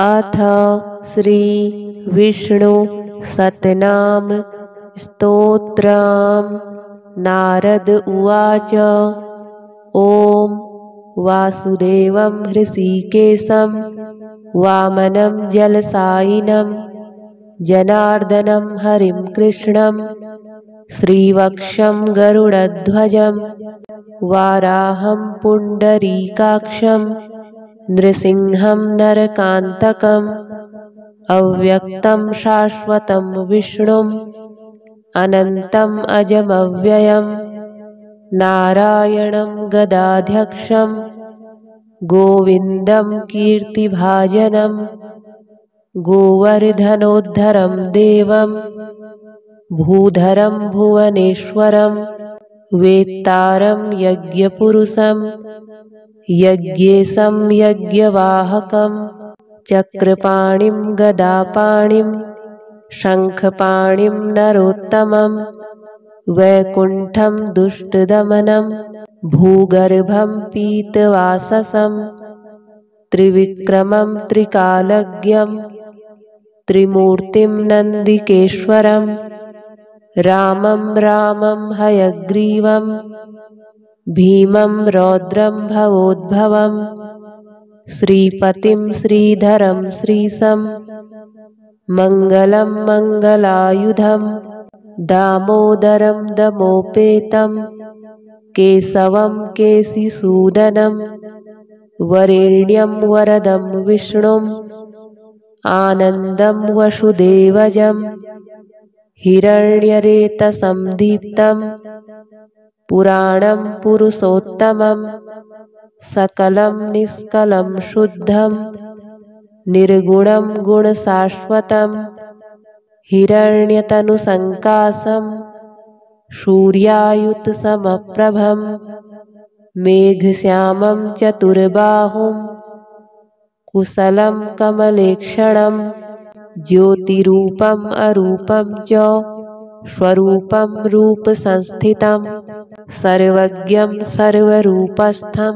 अथ श्री विष्णु सतनाम स्तोत्रम्। नारद उवाच। ॐ वासुदेवं हृषीकेशं वामनं जलसायिनं जनार्दनं हरिं कृष्णं श्रीवक्षं गरुडध्वजं वाराहं पुण्डरीकाक्षं नृसिंहं नरकान्तकम् अव्यक्तं शाश्वतं विष्णुम् अनन्तम् अजमव्ययम् नारायणं गदाध्यक्षं गोविन्दं कीर्तिभाजनं गोवर्धनोद्धरं देवं भूधरं भुवनेश्वरं वेत्तारं यज्ञपुरुषं यज्ञेशं यज्ञवाहकं चक्रपाणिं गदापाणिं शङ्खपाणिं नरोत्तमं वैकुण्ठं दुष्टदमनं भूगर्भं पीतवाससं त्रिविक्रमं त्रिकालज्ञं त्रिमूर्तिं नन्दिकेश्वरं रामं रामं हयग्रीवं भीमं रौद्रं भवोद्भवं श्रीपतिं श्रीधरं श्रीशं मङ्गलं मङ्गलायुधं दामोदरं दमोपेतं केशवं केशिसूदनं वरेण्यं वरदं विष्णुम् आनन्दं वसुदेवजं हिरण्यरेतसं दीप्तं पुराणं पुरुषोत्तमं सकलं निष्कलं शुद्धं निर्गुणं गुणशाश्वतं हिरण्यतनुसङ्काशं सूर्यायुतसमप्रभं मेघश्यामं चतुर्बाहुं कुशलं कमलेक्षणं ज्योतिरूपम् अरूपं च स्वरूपं रूपसंस्थितं सर्वज्ञं सर्वरूपस्थं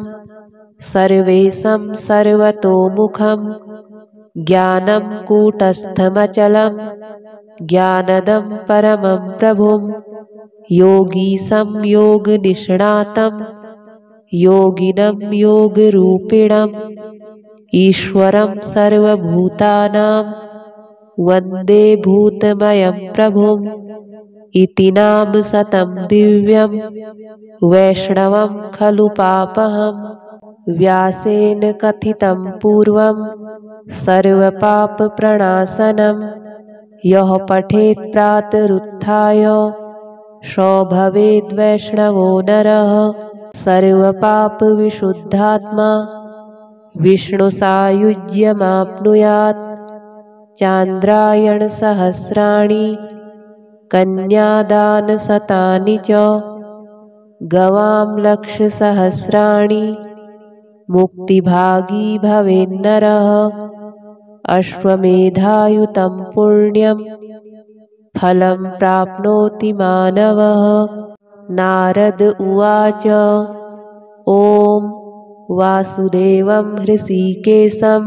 सर्वेशं सर्वतोमुखं ज्ञानं कूटस्थमचलं ज्ञानदं परमं प्रभुं योगीशं योगनिष्णातं योगिनं योगरूपिणम् ईश्वरं सर्वभूतानां वन्दे भूतमयं प्रभुम् इति नाम शतं दिव्यं वैष्णवं खलु पापहं व्यासेन कथितं पूर्वं सर्वपापप्रणाशनं यः पठेत् प्रातरुत्थाय सो भवेद्वैष्णवो नरः सर्वपापविशुद्धात्मा विष्णुसायुज्यमाप्नुयात् चान्द्रायणसहस्राणि कन्यादानशतानि च गवां लक्षसहस्राणि मुक्तिभागी भवेन्नरः अश्वमेधायुतं पुण्यं फलं प्राप्नोति मानवः। नारद उवाच। ॐ वासुदेवं हृषीकेशं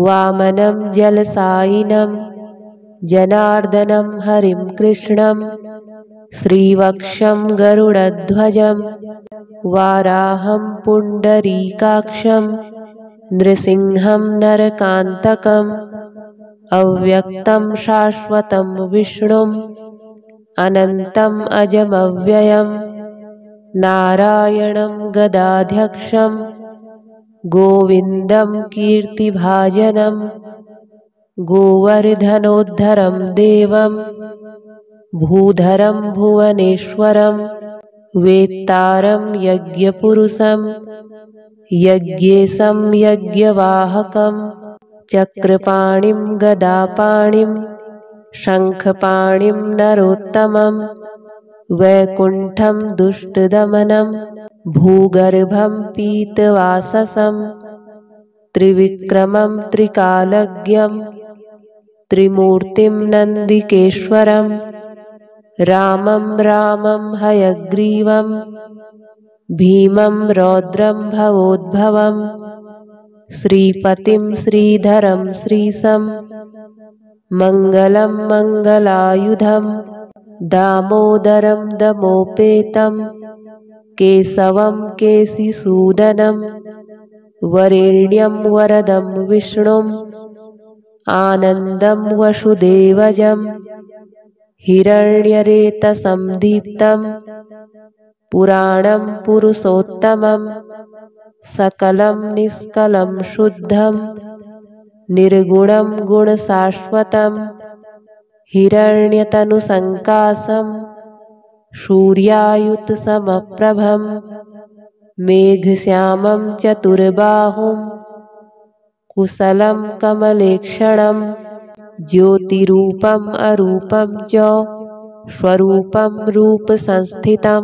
वामनं जलसायिनं जनार्दनं हरिं कृष्णं श्रीवक्षं गरुडध्वजं वाराहं पुण्डरीकाक्षं नृसिंहं नरकान्तकम् अव्यक्तं शाश्वतं विष्णुम् अनन्तम् अजमव्ययम् नारायणं गदाध्यक्षं गोविन्दं कीर्तिभाजनं गोवर्धनोद्धरं देवं भूधरं भुवनेश्वरं वेत्तारं यज्ञपुरुषं यज्ञेशं यज्ञवाहकं चक्रपाणिं गदापाणिं शङ्खपाणिं नरोत्तमं वैकुण्ठं दुष्टदमनं भूगर्भं पीतवाससं त्रिविक्रमं त्रिकालज्ञं त्रिमूर्तिं नन्दिकेश्वरं रामं रामं हयग्रीवं भीमं रौद्रं भवोद्भवं श्रीपतिं श्रीधरं श्रीशं मङ्गलं मङ्गलायुधं दामोदरं दमोपेतं केशवं केशिसूदनं वरेण्यं वरदं विष्णुम् आनन्दं वसुदेवजं हिरण्यरेतसं दीप्तं पुराणं पुरुषोत्तमं सकलं निष्कलं शुद्धं निर्गुणं गुणशाश्वतं हिरण्यतनुसङ्काशं सूर्यायुतसमप्रभं मेघश्यामं चतुर्बाहुं कुशलं कमलेक्षणं ज्योतिरूपम् अरूपं च स्वरूपं रूपसंस्थितं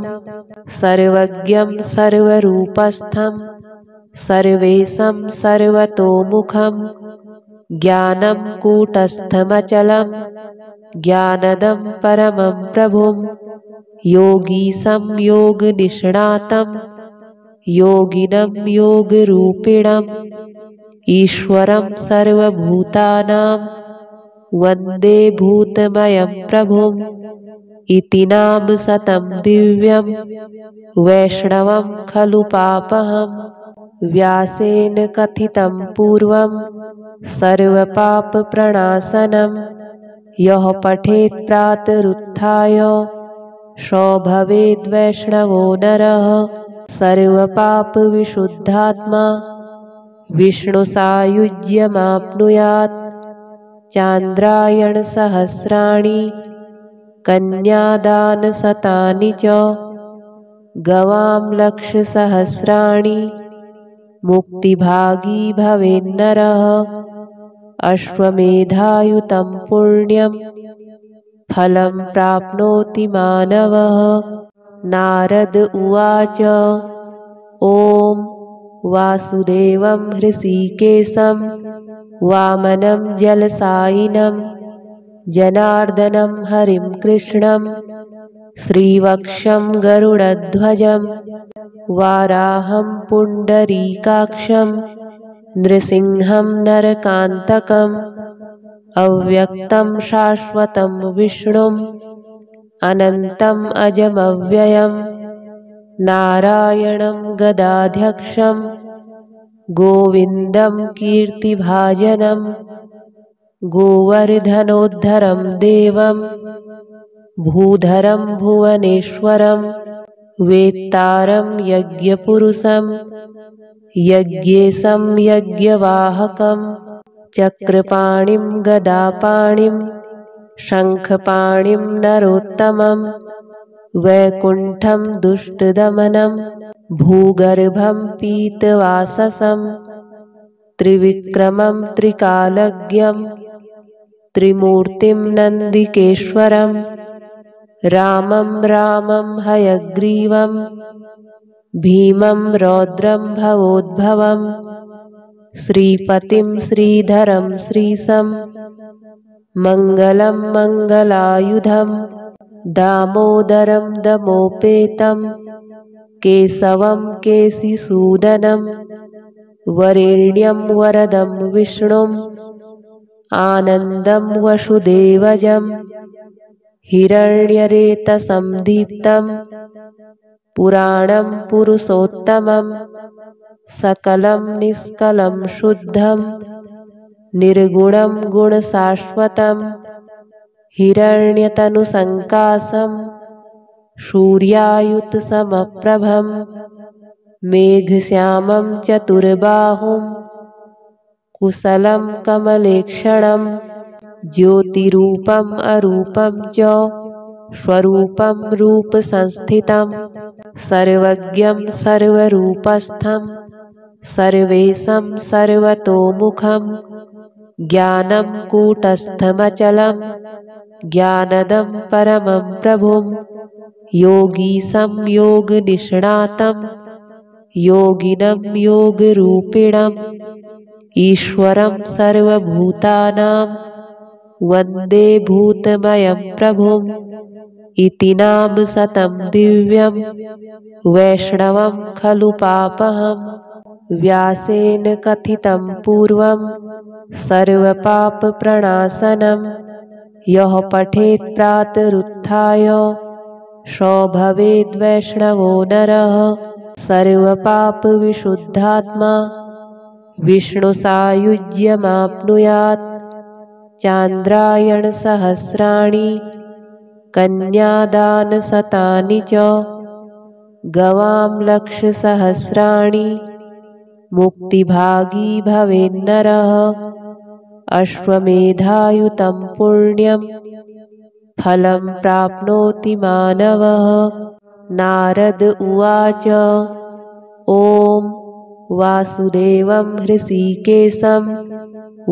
सर्वज्ञं सर्वरूपस्थं सर्वेशं सर्वतोमुखं ज्ञानं कूटस्थमचलं ज्ञानदं परमं प्रभुं योगीशं योगनिष्णातं योगिनं योगरूपिणम् ईश्वरं सर्वभूतानां वन्दे भूतमयं प्रभुम् इति नाम शतं दिव्यं वैष्णवं खलु पापहं व्यासेन कथितं पूर्वं सर्वपापप्रणाशनं यः पठेत् प्रातरुत्थाय सो भवेद्वैष्णवो नरः सर्वपापविशुद्धात्मा विष्णुसायुज्यमाप्नुयात् चान्द्रायणसहस्राणि कन्यादानशतानि च गवां लक्षसहस्राणि मुक्तिभागी भवेन्नरः अश्वमेधायुतं पुण्यं फलं प्राप्नोति मानवः नारद उवाच ॐ वासुदेवं हृषीकेशं वामनं जलसायिनं जनार्दनं हरिं कृष्णं श्रीवक्षं गरुडध्वजं वाराहं पुण्डरीकाक्षं नृसिंहं नरकान्तकम् अव्यक्तं शाश्वतं विष्णुम् अनन्तम् अजमव्ययम् नारायणं गदाध्यक्षं गोविन्दं कीर्तिभाजनं गोवर्धनोद्धरं देवं भूधरं भुवनेश्वरं वेत्तारं यज्ञपुरुषं यज्ञेशं यज्ञवाहकं चक्रपाणिं गदापाणिं शङ्खपाणिं नरोत्तमं वैकुण्ठं दुष्टदमनं भूगर्भं पीतवाससं त्रिविक्रमं त्रिकालज्ञं त्रिमूर्तिं नन्दिकेश्वरं रामं रामं हयग्रीवं भीमं रौद्रं भवोद्भवं श्रीपतिं श्रीधरं श्रीशं मङ्गलं मङ्गलायुधं दामोदरं दमोपेतं केशवं केशिसूदनं वरेण्यं वरदं विष्णुम् आनन्दं वसुदेवजं हिरण्यरेतसं दीप्तं पुराणं पुरुषोत्तमं सकलं निष्कलं शुद्धं निर्गुणं गुणशाश्वतं हिरण्यतनुसङ्काशं सूर्यायुतसमप्रभं मेघश्यामं चतुर्बाहुं कुशलं कमलेक्षणं ज्योतिरूपम् अरूपं च स्वरूपं रूपसंस्थितं सर्वज्ञं सर्वरूपस्थं सर्वेशं सर्वतोमुखं ज्ञानं कूटस्थमचलं ज्ञानदं परमं प्रभुं योगीशं योगनिष्णातं योगिनं योगरूपिणम् ईश्वरं सर्वभूतानां वन्दे भूतमयं प्रभुम् इति नाम शतं दिव्यं वैष्णवं खलु पापहं व्यासेन कथितं पूर्वं सर्वपापप्रणाशनं यः पठेत् प्रातरुत्थाय सो भवेद्वैष्णवो नरः। सर्वपापविशुद्धात्मा विष्णुसायुज्यमाप्नुयात्। चान्द्रायणसहस्राणि कन्यादानशतानि च गवां लक्षसहस्राणि मुक्तिभागी भवेन्नरः। अश्वमेधायुतं पुण्यं फलं प्राप्नोति मानवः। नारद उवाच ॐ वासुदेवं हृषीकेशं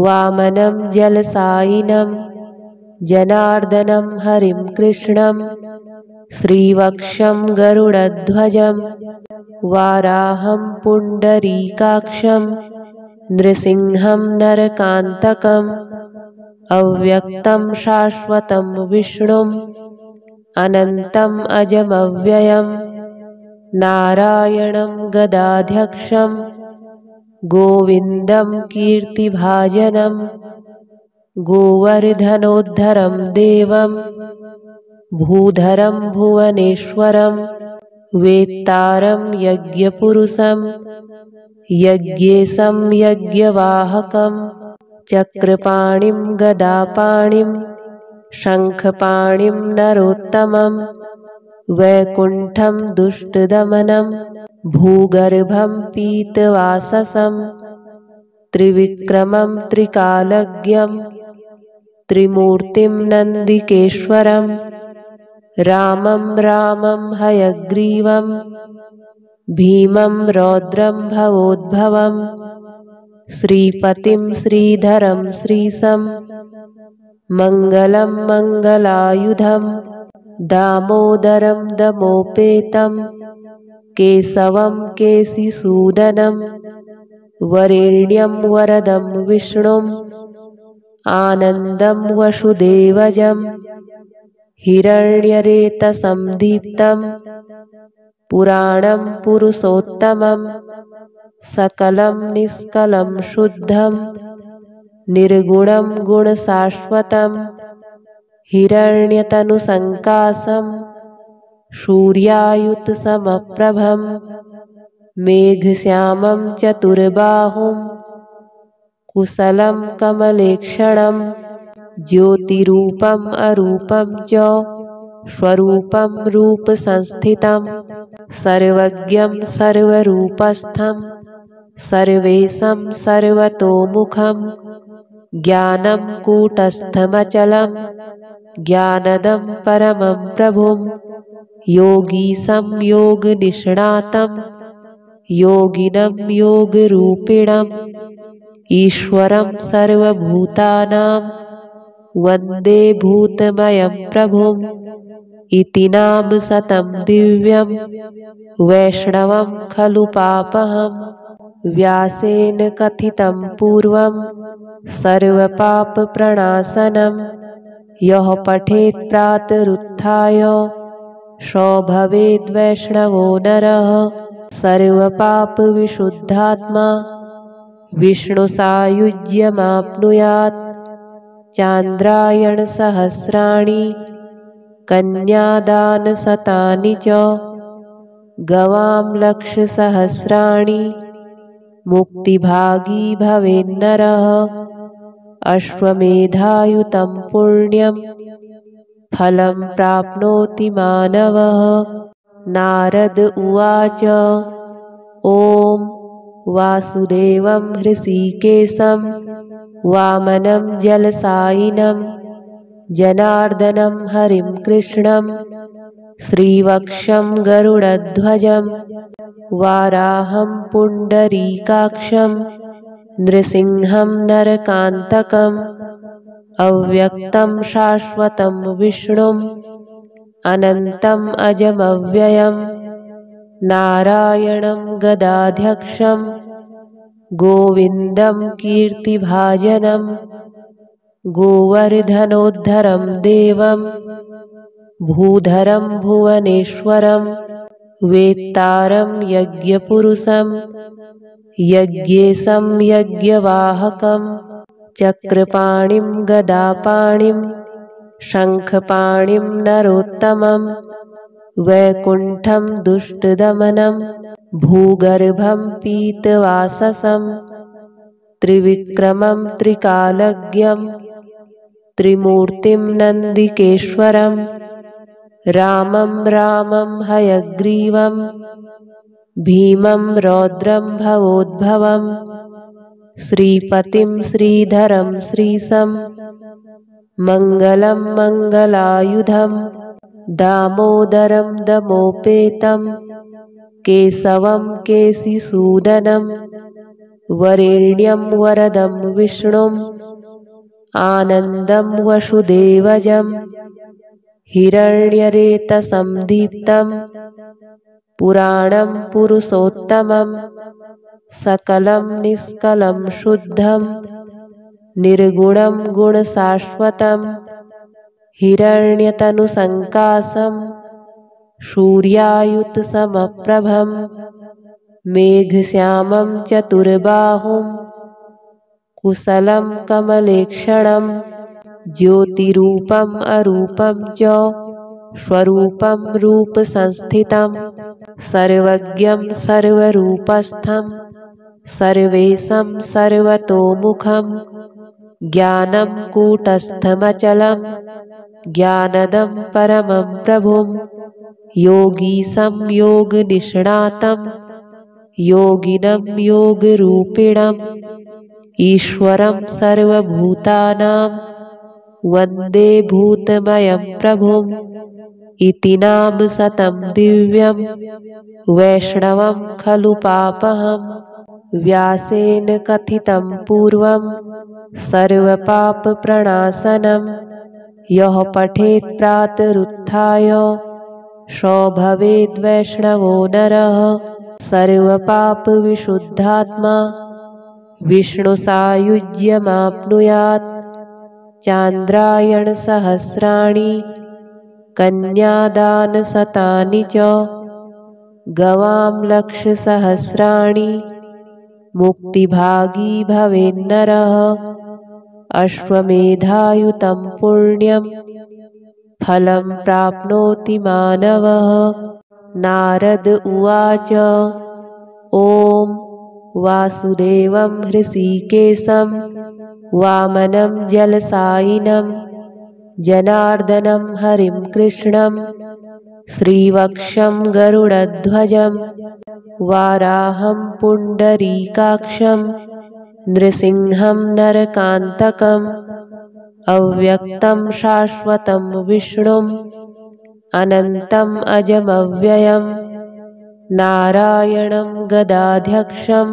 वामनं जलसायिनं जनार्दनं हरिं कृष्णं श्रीवक्षं गरुडध्वजं वाराहं पुण्डरीकाक्षं नृसिंहं नरकान्तकम् अव्यक्तं शाश्वतं विष्णुम् अनन्तम् अजमव्ययं नारायणं गदाध्यक्षं गोविन्दं कीर्तिभाजनं गोवर्धनोद्धरं देवं भूधरं भुवनेश्वरं वेत्तारं यज्ञपुरुषं यज्ञेशं यज्ञवाहकं चक्रपाणिं गदापाणिं शङ्खपाणिं नरोत्तमं वैकुण्ठं दुष्टदमनं भूगर्भं पीतवाससं त्रिविक्रमं त्रिकालज्ञं त्रिमूर्तिं नन्दिकेश्वरं रामं रामं हयग्रीवं भीमं रौद्रं भवोद्भवं श्रीपतिं श्रीधरं श्रीशं मङ्गलं मङ्गलायुधं दामोदरं दमोपेतं केशवं केशिसूदनं वरेण्यं वरदं विष्णुम् आनन्दं वसुदेवजं हिरण्यरेतसं दीप्तं पुराणं पुरुषोत्तमं सकलं निष्कलं शुद्धं निर्गुणं गुणशाश्वतं हिरण्यतनुसङ्काशं सूर्यायुतसमप्रभं मेघश्यामं चतुर्बाहुं कुशलं कमलेक्षणं ज्योतिरूपम् अरूपं च स्वरूपं रूपसंस्थितं सर्वज्ञं सर्वरूपस्थं सर्वेशं सर्वतोमुखं ज्ञानं कूटस्थमचलं ज्ञानदं परमं प्रभुं योगीशं योगनिष्णातं योगिनं योगरूपिणम् ईश्वरं सर्वभूतानां वन्दे भूतमयं प्रभुं इति नाम शतं दिव्यं वैष्णवं खलु पापहं। व्यासेन कथितं पूर्वं सर्वपापप्रणाशनं यः पठेत् प्रातरुत्थाय सो भवेद्वैष्णवो नरः। सर्वपापविशुद्धात्मा विष्णुसायुज्यमाप्नुयात्। चान्द्रायणसहस्राणि कन्यादानशतानि च गवां लक्षसहस्राणि मुक्तिभागी भवेन्नरः। अश्वमेधायुतं पुण्यं फलं प्राप्नोति मानवः। नारद उवाच ॐ वासुदेवं हृषीकेशं वामनं जलसायिनं जनार्दनं हरिं कृष्णं श्रीवक्षं गरुडध्वजं वाराहं पुण्डरीकाक्षं नृसिंहं नरकान्तकम् अव्यक्तं शाश्वतं विष्णुम् अनन्तम् अजमव्ययं नारायणं गदाध्यक्षं गोविन्दं कीर्तिभाजनं गोवर्धनोद्धरं देवं भूधरं भुवनेश्वरं वेत्तारं यज्ञपुरुषं यज्ञेशं यज्ञवाहकं चक्रपाणिं गदापाणिं शङ्खपाणिं नरोत्तमं वैकुण्ठं दुष्टदमनं भूगर्भं पीतवाससं त्रिविक्रमं त्रिकालज्ञं त्रिमूर्तिं नन्दिकेश्वरं रामं रामं हयग्रीवं भीमं रौद्रं भवोद्भवं श्रीपतिं श्रीधरं श्रीशं मङ्गलं मङ्गलायुधं दामोदरं दमोपेतं केशवं केशिसूदनं वरेण्यं वरदं विष्णुम् आनन्दं वसुदेवजं हिरण्यरेतसं दीप्तं पुराणं पुरुषोत्तमं सकलं निष्कलं शुद्धं निर्गुणं गुणशाश्वतं हिरण्यतनुसङ्काशं सूर्यायुतसमप्रभं मेघश्यामं चतुर्बाहुं कुशलं कमलेक्षणं ज्योतिरूपम् अरूपं च स्वरूपं रूपसंस्थितं सर्वज्ञं सर्वरूपस्थं सर्वेशं सर्वतोमुखं ज्ञानं कूटस्थमचलं ज्ञानदं परमं प्रभुं योगीशं योगनिष्णातं योगिनं योगरूपिणम् ईश्वरं सर्वभूतानां वन्दे भूतमयं प्रभुं इति नाम शतं दिव्यं वैष्णवं खलु पापहं व्यासेन कथितं पूर्वं सर्वपापप्रणाशनं यः पठेत् प्रातरुत्थाय सो भवेद्वैष्णवो नरः सर्वपापविशुद्धात्मा विष्णुसायुज्यमाप्नुयात् चान्द्रायणसहस्राणि कन्यादानशतानि च गवां लक्षसहस्राणि मुक्तिभागी भवेन्नरः अश्वमेधायुतं पुण्यं फलं प्राप्नोति मानवः। नारद उवाच ॐ वासुदेवं हृषीकेशं वामनं जलसायिनं जनार्दनं हरिं कृष्णं श्रीवक्षं गरुडध्वजं वाराहं पुण्डरीकाक्षं नृसिंहं नरकान्तकम् अव्यक्तं शाश्वतं विष्णुम् अनन्तम् अजमव्ययं नारायणं गदाध्यक्षं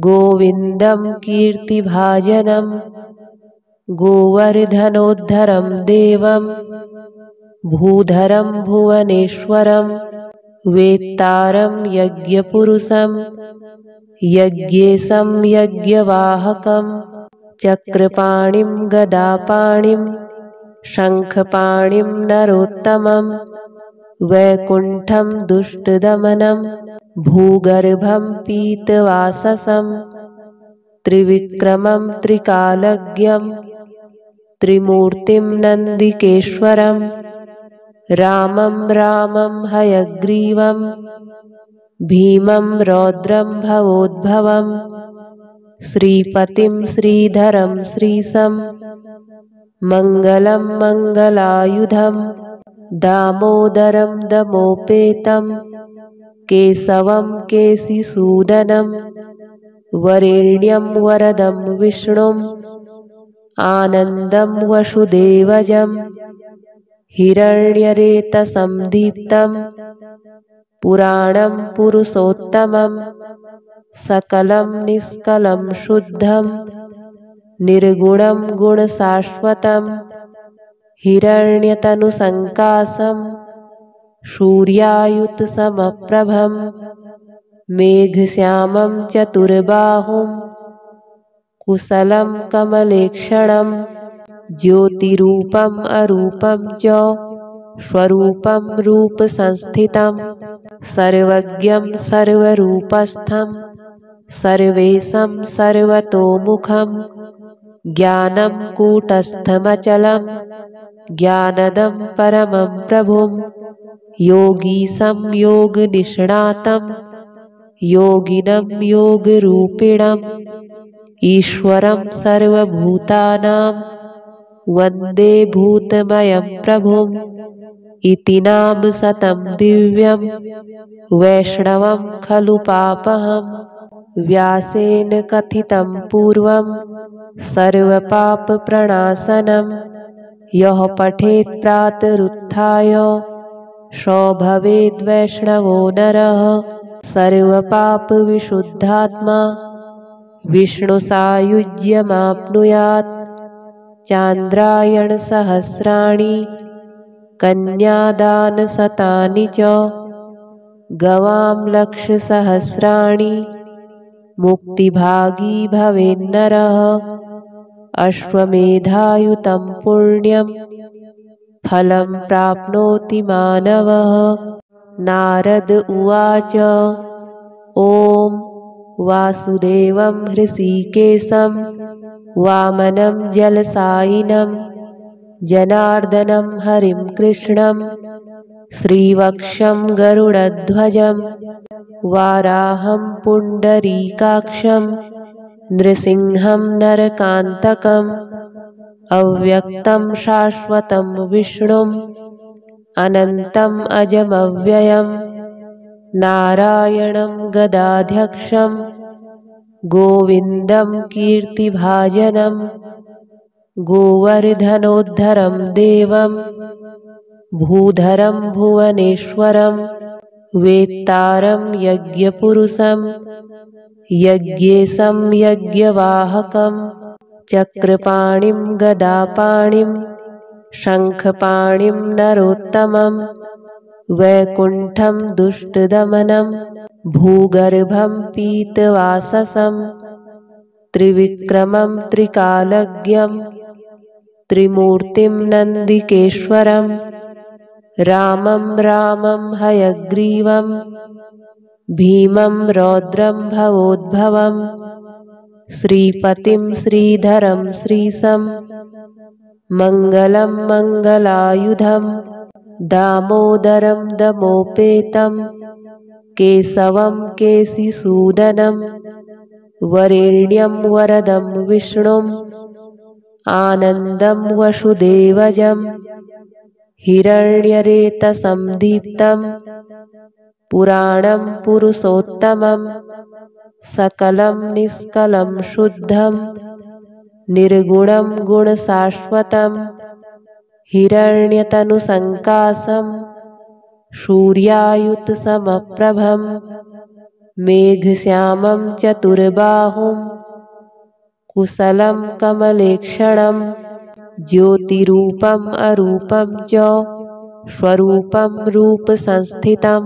गोविन्दं कीर्तिभाजनं गोवर्धनोद्धरं देवं भूधरं भुवनेश्वरं वेत्तारं यज्ञपुरुषं यज्ञेशं यज्ञवाहकं चक्रपाणिं गदापाणिं शङ्खपाणिं नरोत्तमं वैकुण्ठं दुष्टदमनं भूगर्भं पीतवाससं त्रिविक्रमं त्रिकालज्ञं त्रिमूर्तिं नन्दिकेश्वरं रामं रामं हयग्रीवं भीमं रौद्रं भवोद्भवं श्रीपतिं श्रीधरं श्रीशं मङ्गलं मङ्गलायुधं दामोदरं दमोपेतं केशवं केशिसूदनं वरेण्यं वरदं विष्णुम् आनन्दं वसुदेवजं हिरण्यरेतसं दीप्तं पुराणं पुरुषोत्तमं सकलं निष्कलं शुद्धं निर्गुणं गुणशाश्वतं हिरण्यतनुसङ्काशं सूर्यायुतसमप्रभं मेघश्यामं चतुर्बाहुं कुशलं कमलेक्षणं ज्योतिरूपम् अरूपं च स्वरूपं रूपसंस्थितं सर्वज्ञं सर्वरूपस्थं सर्वेशं सर्वतोमुखं ज्ञानं कूटस्थमचलं ज्ञानदं परमं प्रभुं योगीशं योगनिष्णातं योगिनं योगरूपिणम् ईश्वरं सर्वभूतानां वन्दे भूतमयं प्रभुम् इति नाम शतं दिव्यं वैष्णवं खलु पापहं व्यासेन कथितं पूर्वं सर्वपापप्रणाशनं यः पठेत् प्रातरुत्थाय सो भवेद्वैष्णवो नरः सर्वपापविशुद्धात्मा विष्णुसायुज्यमाप्नुयात् चान्द्रायणसहस्राणि कन्यादानशतानि च गवां लक्षसहस्राणि मुक्तिभागी भवेन्नरः अश्वमेधायुतं पुण्यं फलं प्राप्नोति मानवः। नारद उवाच ॐ वासुदेवं हृषीकेशं वामनं जलसायिनं जनार्दनं हरिं कृष्णं श्रीवक्षं गरुडध्वजं वाराहं पुण्डरीकाक्षं नृसिंहं नरकान्तकम् अव्यक्तं शाश्वतं विष्णुम् अनन्तम् अजमव्ययं नारायणं गदाध्यक्षं गोविन्दं कीर्तिभाजनं गोवर्धनोद्धरं देवं भूधरं भुवनेश्वरं वेत्तारं यज्ञपुरुषं यज्ञेशं यज्ञवाहकं चक्रपाणिं गदापाणिं शङ्खपाणिं नरोत्तमं वैकुण्ठं दुष्टदमनं भूगर्भं पीतवाससं त्रिविक्रमं त्रिकालज्ञं त्रिमूर्तिं नन्दिकेश्वरं रामं रामं हयग्रीवं भीमं रौद्रं भवोद्भवं श्रीपतिं श्रीधरं श्रीशं मङ्गलं मङ्गलायुधं दामोदरं दमोपेतं केशवं केशिसूदनं वरेण्यं वरदं विष्णुम् आनन्दं वसुदेवजं हिरण्यरेतसं दीप्तं पुराणं पुरुषोत्तमं सकलं निष्कलं शुद्धं निर्गुणं गुणशाश्वतं हिरण्यतनुसङ्काशं सूर्यायुतसमप्रभं मेघश्यामं चतुर्बाहुं कुशलं कमलेक्षणं ज्योतिरूपम् अरूपं च स्वरूपं रूपसंस्थितं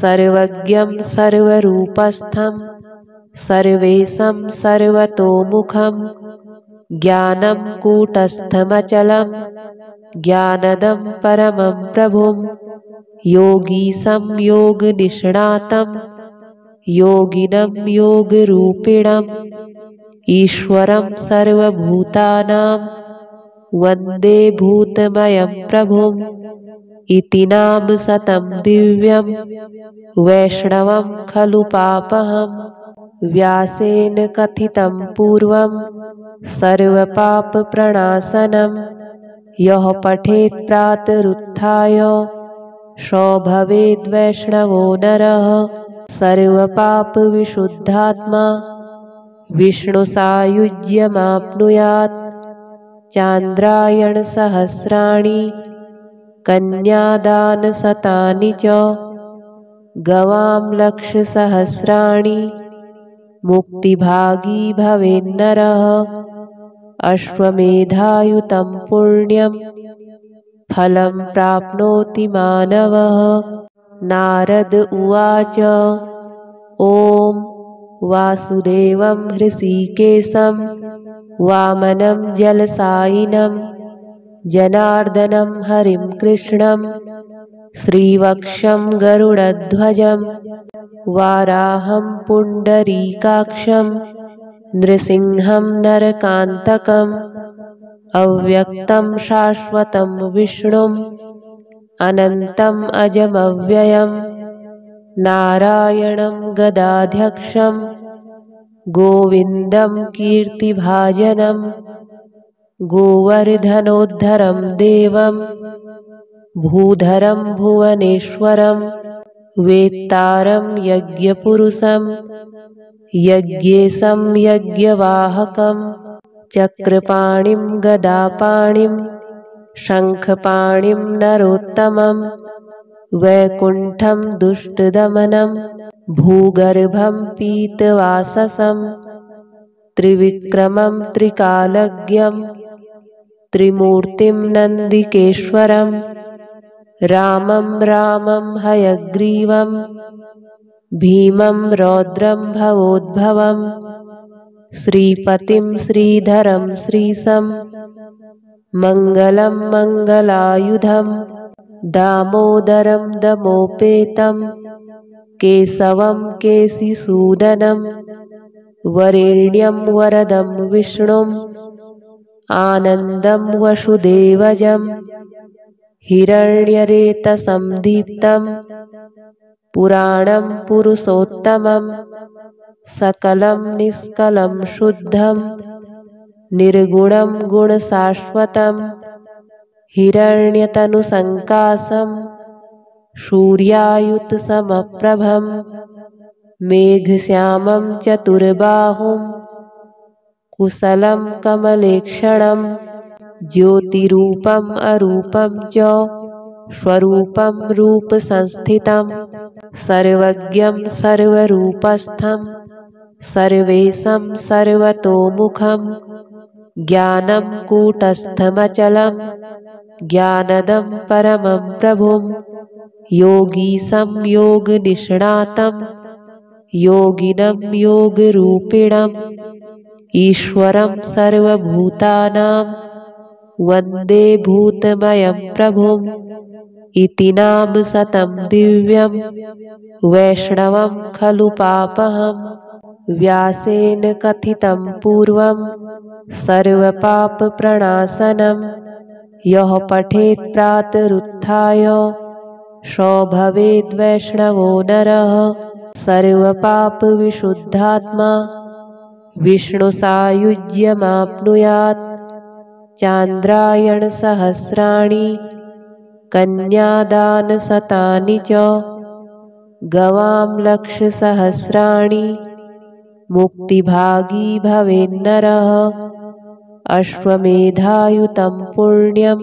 सर्वज्ञं सर्वरूपस्थं सर्वेशं सर्वतोमुखं ज्ञानं कूटस्थमचलं ज्ञानदं परमं प्रभुं योगीशं योगनिष्णातं योगिनं योगरूपिणम् ईश्वरं सर्वभूतानां वन्दे भूतमयं प्रभुम् इति नाम शतं दिव्यं वैष्णवं खलु पापहं व्यासेन कथितं पूर्वं सर्वपापप्रणाशनं यः पठेत् प्रातरुत्थाय सो भवेद्वैष्णवो नरः सर्वपापविशुद्धात्मा विष्णुसायुज्यमाप्नुयात् चान्द्रायणसहस्राणि कन्यादानशतानि च गवां लक्षसहस्राणि मुक्तिभागी भवेन्नरः अश्वमेधायुतं पुण्यं फलं प्राप्नोति मानवः। नारद उवाच ॐ वासुदेवं हृषीकेशं वामनं जलसायिनं जनार्दनं हरिं कृष्णं श्रीवक्षं गरुडध्वजं वाराहं पुण्डरीकाक्षं नृसिंहं नरकान्तकम् अव्यक्तं शाश्वतं विष्णुम् अनन्तम् अजमव्ययम् नारायणं गदाध्यक्षं गोविन्दं कीर्तिभाजनं गोवर्धनोद्धरं देवं भूधरं भुवनेश्वरं वेत्तारं यज्ञपुरुषं यज्ञेशं यज्ञवाहकं चक्रपाणिं गदापाणिं शङ्खपाणिं नरोत्तमं वैकुण्ठं दुष्टदमनं भूगर्भं पीतवाससं त्रिविक्रमं त्रिकालज्ञं त्रिमूर्तिं नन्दिकेश्वरं रामं रामं हयग्रीवं भीमं रौद्रं भवोद्भवं श्रीपतिं श्रीधरं श्रीशं मङ्गलं मङ्गलायुधं दामोदरं दमोपेतं केशवं केशिसूदनं वरेण्यं वरदं विष्णुम् आनन्दं वसुदेवजं हिरण्यरेतसं दीप्तं पुराणं पुरुषोत्तमं सकलं निष्कलं शुद्धं निर्गुणं गुणशाश्वतं हिरण्यतनुसङ्काशं सूर्यायुतसमप्रभं मेघश्यामं चतुर्बाहुं कुशलं कमलेक्षणं ज्योतिरूपम् अरूपं च स्वरूपं रूपसंस्थितं सर्वज्ञं सर्वरूपस्थं सर्वेशं सर्वतोमुखं ज्ञानं कूटस्थमचलं ज्ञानदं परमं प्रभुं योगीशं योगनिष्णातं योगिनं योगरूपिणम् ईश्वरं सर्वभूतानां वन्दे भूतमयं प्रभुम् इति नाम शतं दिव्यं वैष्णवं खलु पापहं व्यासेन कथितं पूर्वं सर्वपापप्रणाशनं यः पठेत् प्रातरुत्थाय सो भवेद्वैष्णवो नरः सर्वपापविशुद्धात्मा विष्णुसायुज्यमाप्नुयात् चान्द्रायणसहस्राणि कन्यादानशतानि च गवां लक्षसहस्राणि मुक्तिभागी भवेन्नरः अश्वमेधायुतं पुण्यं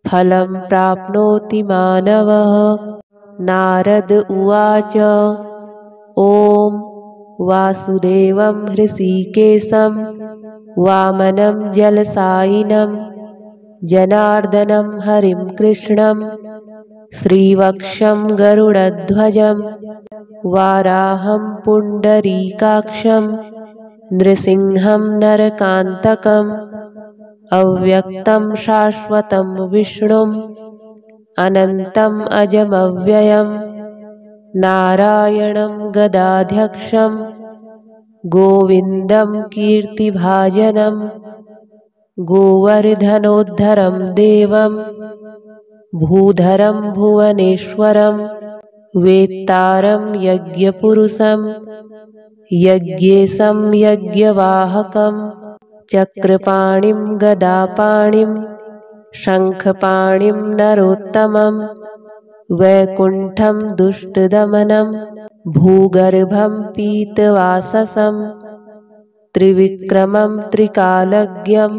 फलं प्राप्नोति मानवः नारद उवाच ॐ वासुदेवं हृषीकेशं वामनं जलसायिनं जनार्दनं हरिं कृष्णं श्रीवक्षं गरुडध्वजं वाराहं पुण्डरीकाक्षं नृसिंहं नरकान्तकम् अव्यक्तं शाश्वतं विष्णुम् अनन्तम् अजमव्ययम् नारायणं गदाध्यक्षं गोविन्दं कीर्तिभाजनं गोवर्धनोद्धरं देवं भूधरं भुवनेश्वरं वेत्तारं यज्ञपुरुषं यज्ञेशं यज्ञवाहकं चक्रपाणिं गदापाणिं शङ्खपाणिं नरोत्तमं वैकुण्ठं दुष्टदमनं भूगर्भं पीतवाससं त्रिविक्रमं त्रिकालज्ञं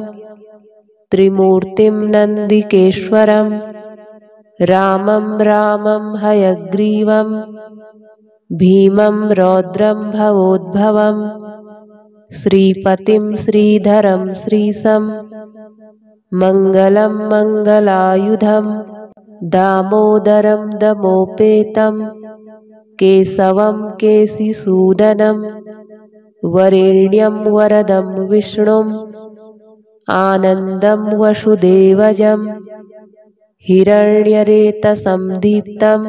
त्रिमूर्तिं नन्दिकेश्वरं रामं रामं हयग्रीवं भीमं रौद्रं भवोद्भवं श्रीपतिं श्रीधरं श्रीशं मङ्गलं मङ्गलायुधं दामोदरं दमोपेतं केशवं केशिसूदनं वरेण्यं वरदं विष्णुम् आनन्दं वसुदेवजं हिरण्यरेतसं दीप्तं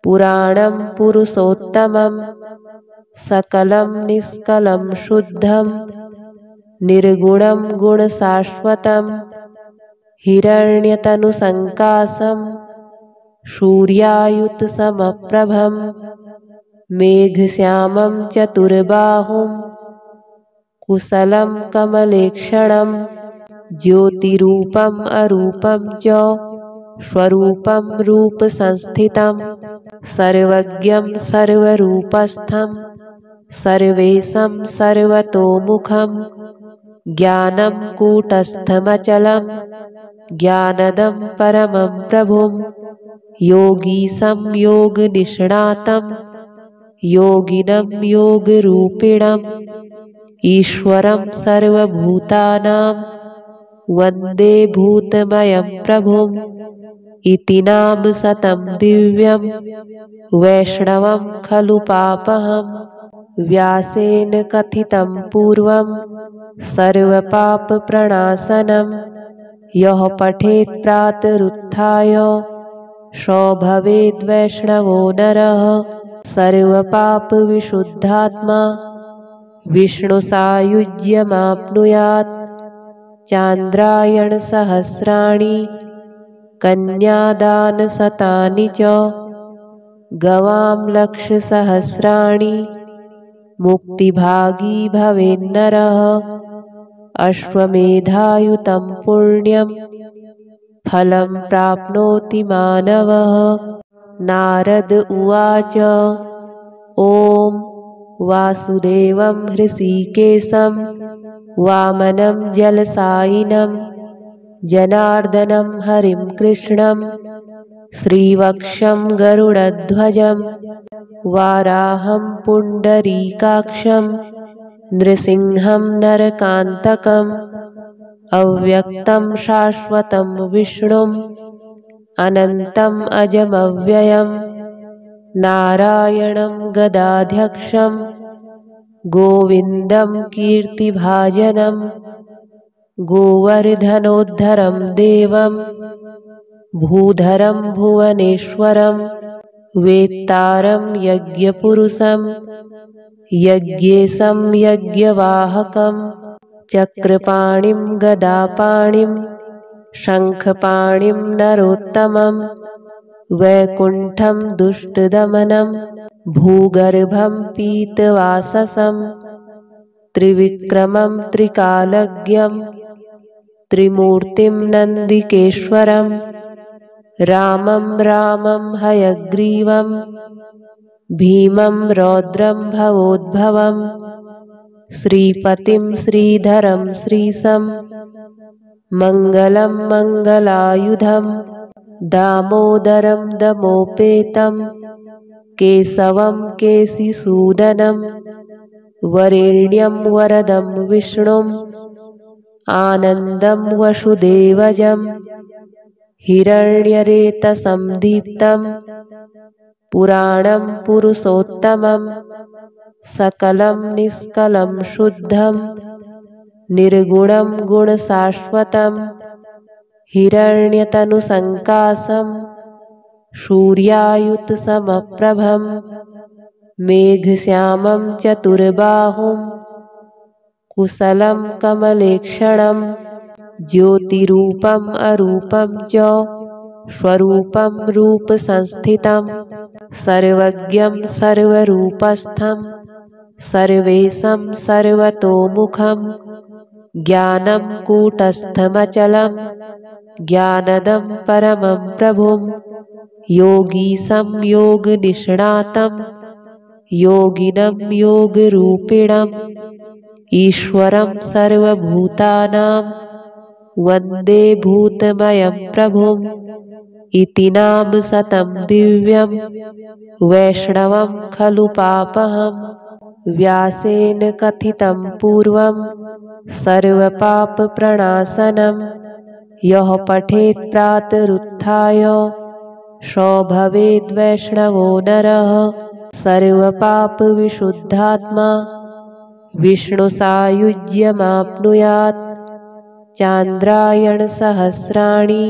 पुराणं पुरुषोत्तमं सकलं निष्कलं शुद्धं निर्गुणं गुणशाश्वतं हिरण्यतनुसङ्काशं सूर्यायुतसमप्रभं मेघश्यामं चतुर्बाहुं कुशलं कमलेक्षणं ज्योतिरूपम् अरूपं च स्वरूपं रूपसंस्थितं सर्वज्ञं सर्वरूपस्थं सर्वेशं सर्वतोमुखं ज्ञानं कूटस्थमचलं ज्ञानदं परमं प्रभुं योगीशं योगनिष्णातं योगिनं योगरूपिणम् ईश्वरं सर्वभूतानां वन्दे भूतमयं प्रभुं इति नाम शतं दिव्यं वैष्णवं खलु पापहं व्यासेन कथितं पूर्वं सर्वपापप्रणाशनं यः पठेत् प्रातरुत्थाय सो भवेद्वैष्णवो नरः सर्वपापविशुद्धात्मा विष्णुसायुज्यमाप्नुयात् चान्द्रायणसहस्राणि कन्यादानशतानि च गवां लक्षसहस्राणि मुक्तिभागी भवेन्नरः अश्वमेधायुतं पुण्यं फलं प्राप्नोति मानवः। नारद उवाच ॐ वासुदेवं हृषीकेशं वामनं जलसायिनं जनार्दनं हरिं कृष्णं श्रीवक्षं गरुडध्वजं वाराहं पुण्डरीकाक्षं नृसिंहं नरकान्तकम् अव्यक्तं शाश्वतं विष्णुम् अनन्तम् अजमव्ययं नारायणं गदाध्यक्षं गोविन्दं कीर्तिभाजनं गोवर्धनोद्धरं देवं भूधरं भुवनेश्वरं वेत्तारं यज्ञपुरुषं यज्ञेशं यज्ञवाहकं चक्रपाणिं गदापाणिं शङ्खपाणिं नरोत्तमं वैकुण्ठं दुष्टदमनं भूगर्भं पीतवाससं त्रिविक्रमं त्रिकालज्ञं त्रिमूर्तिं नन्दिकेश्वरं रामं रामं हयग्रीवं भीमं रौद्रं भवोद्भवं श्रीपतिं श्रीधरं श्रीशं मङ्गलं मङ्गलायुधं दामोदरं दमोपेतं केशवं केशिसूदनं वरेण्यं वरदं विष्णुम् आनन्दं वसुदेवजं हिरण्यरेतसं दीप्तं पुराणं पुरुषोत्तमं सकलं निष्कलं शुद्धं निर्गुणं गुणशाश्वतं हिरण्यतनुसङ्काशं सूर्यायुतसमप्रभं मेघश्यामं चतुर्बाहुं कुशलं कमलेक्षणं ज्योतिरूपम् अरूपं च स्वरूपं रूपसंस्थितं सर्वज्ञं सर्वरूपस्थं सर्वेशं सर्वतोमुखं ज्ञानं कूटस्थमचलं ज्ञानदं परमं प्रभुं योगीशं योगनिष्णातं योगिनं योगरूपिणम् ईश्वरं सर्वभूतानां वन्दे भूतमयं प्रभुं इति नाम शतं दिव्यं वैष्णवं खलु पापहं व्यासेन कथितं पूर्वं सर्वपापप्रणाशनं यः पठेत् प्रातरुत्थाय सो भवेद्वैष्णवो नरः सर्वपापविशुद्धात्मा विष्णुसायुज्यमाप्नुयात् चान्द्रायणसहस्राणि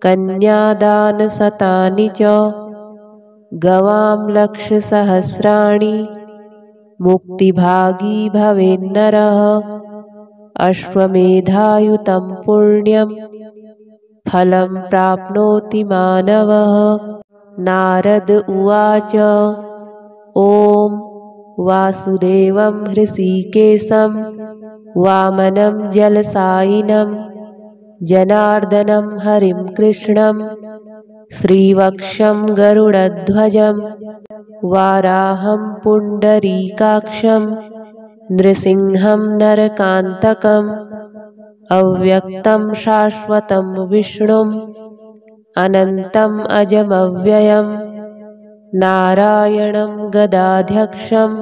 कन्यादानशतानि च गवां लक्षसहस्राणि मुक्तिभागी भवेन्नरः अश्वमेधायुतं पुण्यं फलं प्राप्नोति मानवः। नारद उवाच ॐ वासुदेवं हृषीकेशं वामनं जलसायिनं जनार्दनं हरिं कृष्णं श्रीवक्षं गरुडध्वजं वाराहं पुण्डरीकाक्षं नृसिंहं नरकान्तकम् अव्यक्तं शाश्वतं विष्णुम् अनन्तम् अजमव्ययम् नारायणं गदाध्यक्षं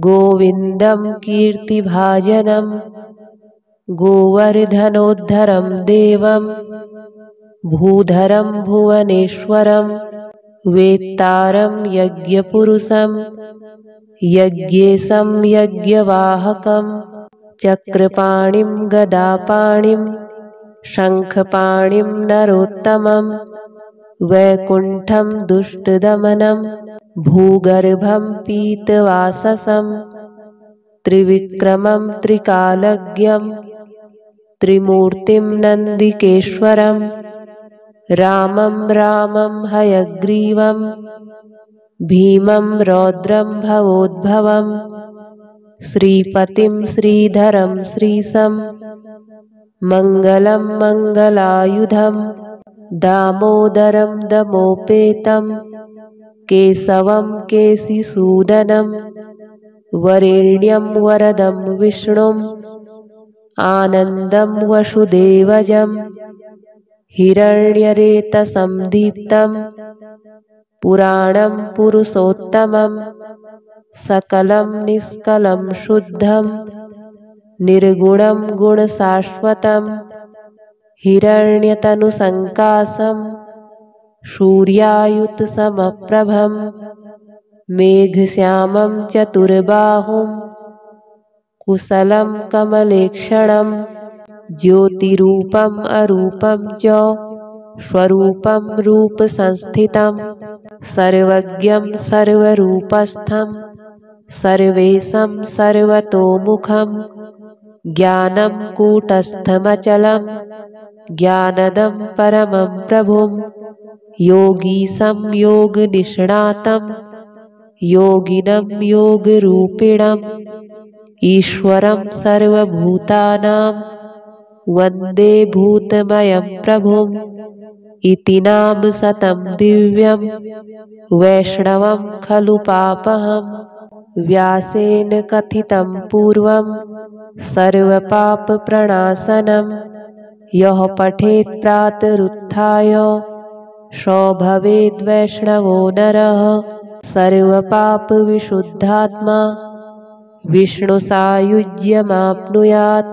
गोविन्दं कीर्तिभाजनं गोवर्धनोद्धरं देवं भूधरं भुवनेश्वरं वेत्तारं यज्ञपुरुषं यज्ञेशं यज्ञवाहकं चक्रपाणिं गदापाणिं शङ्खपाणिं नरोत्तमं वैकुण्ठं दुष्टदमनं भूगर्भं पीतवाससं त्रिविक्रमं त्रिकालज्ञं त्रिमूर्तिं नन्दिकेश्वरं रामं रामं हयग्रीवं भीमं रौद्रं भवोद्भवं श्रीपतिं श्रीधरं श्रीशं मङ्गलं मङ्गलायुधं दामोदरं दमोपेतं केशवं केशिसूदनं वरेण्यं वरदं विष्णुम् आनन्दं वसुदेवजं हिरण्यरेतसं दीप्तं पुराणं पुरुषोत्तमं सकलं निष्कलं शुद्धं निर्गुणं गुणशाश्वतं हिरण्यतनुसङ्काशं सूर्यायुतसमप्रभं मेघश्यामं चतुर्बाहुं कुशलं कमलेक्षणं ज्योतिरूपम् अरूपं च स्वरूपं रूपसंस्थितं सर्वज्ञं सर्वरूपस्थं सर्वेशं सर्वतोमुखं ज्ञानं कूटस्थमचलं ज्ञानदं परमं प्रभुं योगीशं योगनिष्णातं योगिनं योगरूपिणम् ईश्वरं सर्वभूतानां वन्दे भूतमयं प्रभुम् इति नाम शतं दिव्यं वैष्णवं खलु पापहं व्यासेन कथितं पूर्वं सर्वपापप्रणाशनं यः पठेत् प्रातरुत्थाय सो भवेद्वैष्णवो नरः सर्वपापविशुद्धात्मा विष्णुसायुज्यमाप्नुयात्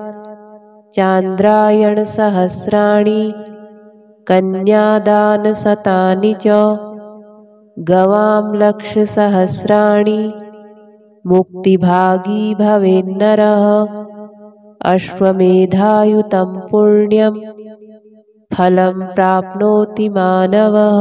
चान्द्रायणसहस्राणि कन्यादानशतानि च गवां लक्षसहस्राणि मुक्तिभागी भवेन्नरः अश्वमेधायुतं पुण्यं फलं प्राप्नोति मानवः।